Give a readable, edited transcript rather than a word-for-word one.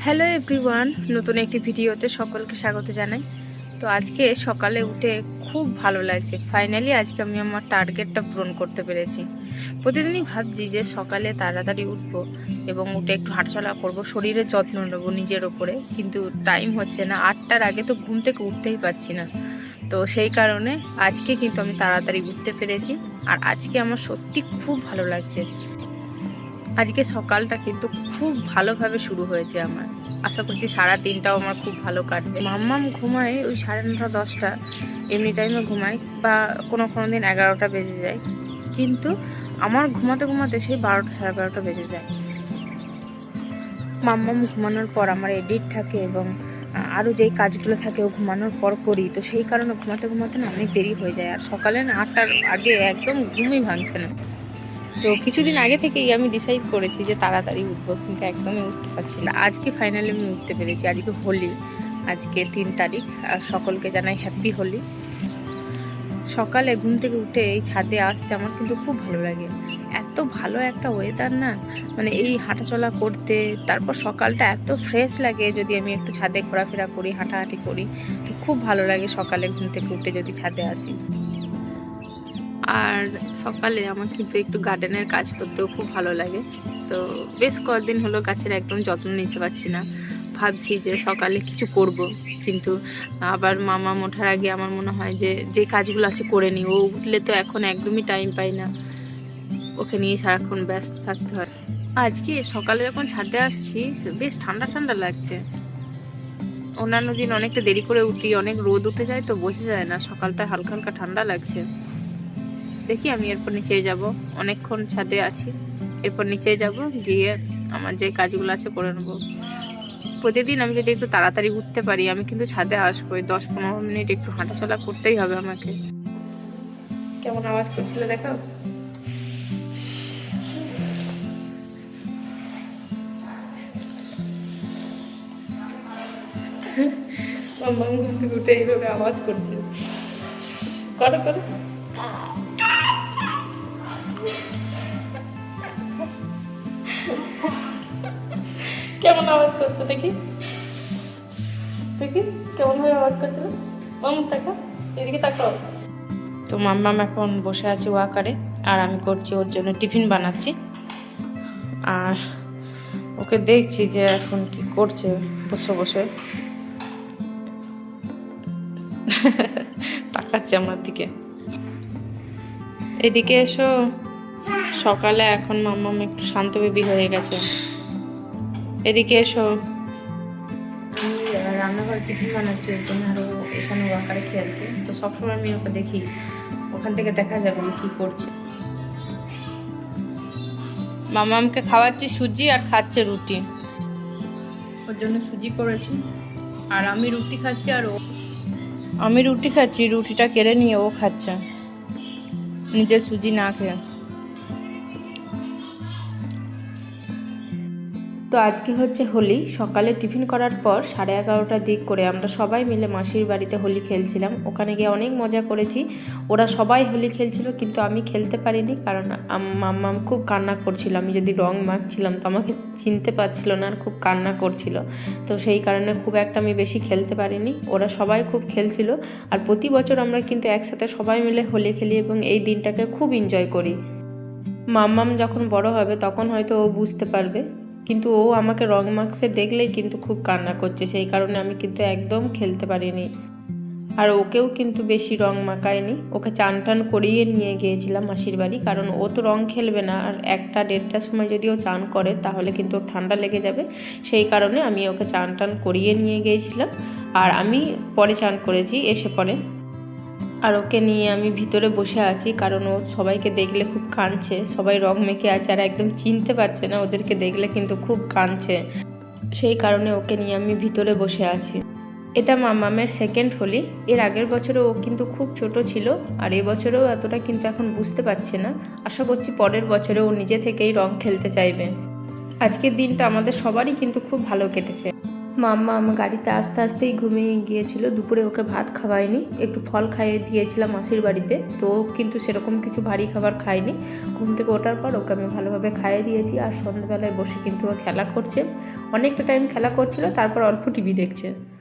Hello everyone, নতুন একটি ভিডিওতে সকলকে স্বাগত জানাই। তো আজকে সকালে উঠে খুব ভালো লাগছে। ফাইনালি আজকে আমি আমার টার্গেটটা পূরণ করতে পেরেছি। প্রতিদিনই ভাবছি যে সকালে তাড়াতাড়ি উঠবো এবং উঠে একটু হাঁটাচলা করব, শরীরের যত্ন নেবো নিজের ওপরে, কিন্তু টাইম হচ্ছে না। 8টার আগে তো ঘুম থেকে উঠতেই পারছি না। তো সেই কারণে আজকে কিন্তু আমি তাড়াতাড়ি উঠতে পেরেছি, আর আজকে আমার সত্যি খুব ভালো লাগছে। আজকে সকালটা কিন্তু খুব ভালোভাবে শুরু হয়েছে আমার। আশা করছি সারা দিনটাও আমার খুব ভালো কাটবে। মাম্মাম ঘুমায় ওই 9:30 10টা, এমনি টাইমে ঘুমায়, বা কোনো দিন 11টা বেজে যায়, কিন্তু আমার ঘুমাতে ঘুমাতে সেই 12টা 12:30 বেজে যায়। মাম্মাম ঘুমানোর পর আমার এডিট থাকে এবং আরও যেই কাজগুলো থাকে ও ঘুমানোর পর করি, তো সেই কারণে ঘুমাতে ঘুমাতে না অনেক দেরি হয়ে যায়, আর সকালে না 8টার আগে একদম ঘুমই ভাঙছে না। তো কিছুদিন আগে থেকেই আমি ডিসাইড করেছি যে তাড়াতাড়ি উঠবো, কিন্তু একদমই উঠতে পারছি না। আজকে ফাইনালি আমি উঠতে পেরেছি। আজকে হোলি, আজকে 3 তারিখ, আর সকলকে জানাই হ্যাপি হোলি। সকালে ঘুম থেকে উঠে এই ছাদে আসতে আমার কিন্তু খুব ভালো লাগে। এত ভালো একটা ওয়েদার না, মানে এই হাঁটাচলা করতে, তারপর সকালটা এত ফ্রেশ লাগে যদি আমি একটু ছাদে ঘোরাফেরা করি, হাঁটাহাঁটি করি, তো খুব ভালো লাগে সকালে ঘুম থেকে উঠে যদি ছাদে আসি। আর সকালে আমার কিন্তু একটু গার্ডেনের কাজ করতেও খুব ভালো লাগে। তো বেশ কয়েকদিন হলো গাছের একদম যত্ন নিতে পারছি না। ভাবছি যে সকালে কিছু করব, কিন্তু আবার মামা ওঠার আগে আমার মনে হয় যে যে কাজগুলো আছে করে নিই। ও উঠলে তো এখন একদমই টাইম পাই না, ওকে নিয়ে সারাক্ষণ ব্যস্ত থাকতে হয়। আজকে সকালে যখন ছাদে আসছি বেশ ঠান্ডা ঠান্ডা লাগছে। অন্যান্য দিন অনেকটা দেরি করে উঠি, অনেক রোদ উঠে যায়, তো বোঝা যায় না। সকালটা হালকা হালকা ঠান্ডা লাগছে। দেখি আমি এরপর নিচে যাব, অনেকক্ষণ ছাদে আছি, এরপর নিচে যাব, গিয়ে আমার যে কাজগুলো আছে করে নেবো। প্রতিদিন আমি যদি একটু তাড়াতাড়ি উঠতে পারি আমি কিন্তু ছাদে আসবো। 10-15 মিনিট একটু হাঁটাচলা করতেই হবে আমাকে। কেমন আওয়াজ করছিল দেখো। মাম্মা ঘুম থেকে উঠে এইভাবে আওয়াজ করছে, করো করো। কেমন আওয়াজ করছো দেখি, দেখি কেমন ভাবে আওয়াজ করছিল। মাম্মা তাকা, এদিকে তাকাও। তো মাম্মাম এখন বসে আছে ওয়াকারে, আর আমি করছি ওর জন্য টিফিন বানাচ্ছি। আর ওকে দেখছি যে এখন কি করছে বসে বসে। তাকাচ্ছে আমার দিকে। এদিকে এসো। সকালে এখন মাম্মাম একটু শান্ত বেবি হয়ে গেছে। এদিকে এসো। রান্নাঘরে টিফিন বানাচ্ছি ওর জন্য, আরও এখানে ওয়াকারে খেলছে। তো সবসময় আমি ওকে দেখি, ওখান থেকে দেখা যাবে কি করছে। মামামকে খাওয়াচ্ছি সুজি, আর খাচ্ছে রুটি। ওর জন্য সুজি করেছি, আর আমি রুটি খাচ্ছি, আর আমি রুটি খাচ্ছি, রুটিটা কেড়ে নিয়ে ও খাচ্ছে নিজের সুজি না খেয়ে। তো আজকে হচ্ছে হোলি। সকালে টিফিন করার পর 11:30টার দিক করে আমরা সবাই মিলে মাসির বাড়িতে হোলি খেলছিলাম। ওখানে গিয়ে অনেক মজা করেছি। ওরা সবাই হোলি খেলছিল, কিন্তু আমি খেলতে পারিনি, কারণ মাম্মাম খুব কান্না করছিল। আমি যদি রং মাখছিলাম তো আমাকে চিনতে পারছিল না, আর খুব কান্না করছিল। তো সেই কারণে খুব একটা আমি বেশি খেলতে পারিনি। ওরা সবাই খুব খেলছিল। আর প্রতি বছর আমরা কিন্তু একসাথে সবাই মিলে হোলি খেলি এবং এই দিনটাকে খুব এনজয় করি। মাম্মাম যখন বড় হবে তখন হয়তো ও বুঝতে পারবে, কিন্তু ও আমাকে রং মাখতে দেখলেই কিন্তু খুব কান্না করছে। সেই কারণে আমি কিন্তু একদম খেলতে পারিনি। আর ওকেও কিন্তু বেশি রং মাখায়নি, ওকে চান টান করিয়ে নিয়ে গিয়েছিলাম মাসির বাড়ি, কারণ ও তো রং খেলবে না। আর 1টা-1:30টার সময় যদি ও চান করে তাহলে কিন্তু ওর ঠান্ডা লেগে যাবে। সেই কারণে আমি ওকে চান টান করিয়ে নিয়ে গিয়েছিলাম, আর আমি পরে চান করেছি এসে পরে। আর ওকে নিয়ে আমি ভিতরে বসে আছি, কারণ ও সবাইকে দেখলে খুব কাঁদছে। সবাই রং মেখে আছে আর একদম চিনতে পারছে না, ওদেরকে দেখলে কিন্তু খুব কাঁদছে। সেই কারণে ওকে নিয়ে আমি ভিতরে বসে আছি। এটা মাম্মামের সেকেন্ড হোলি। এর আগের বছরে ও কিন্তু খুব ছোট ছিল, আর এবছরেও এতটা কিন্তু এখন বুঝতে পারছে না। আশা করছি পরের বছরে ও নিজে থেকেই রং খেলতে চাইবে। আজকের দিনটা আমাদের সবারই কিন্তু খুব ভালো কেটেছে। মাম্মা আমার গাড়িতে আস্তে আস্তেই ঘুমিয়ে গিয়েছিল। দুপুরে ওকে ভাত খাওয়াইনি, একটু ফল খাইয়ে দিয়েছিলাম মাসির বাড়িতে, তো ও কিন্তু সেরকম কিছু ভারী খাবার খায়নি। ঘুম থেকে ওঠার পর ওকে আমি ভালোভাবে খাইয়ে দিয়েছি। আর সন্ধ্যাবেলায় বসে কিন্তু ও খেলা করছে, অনেকটা টাইম খেলা করছিল, তারপর অল্প টিভি দেখছে।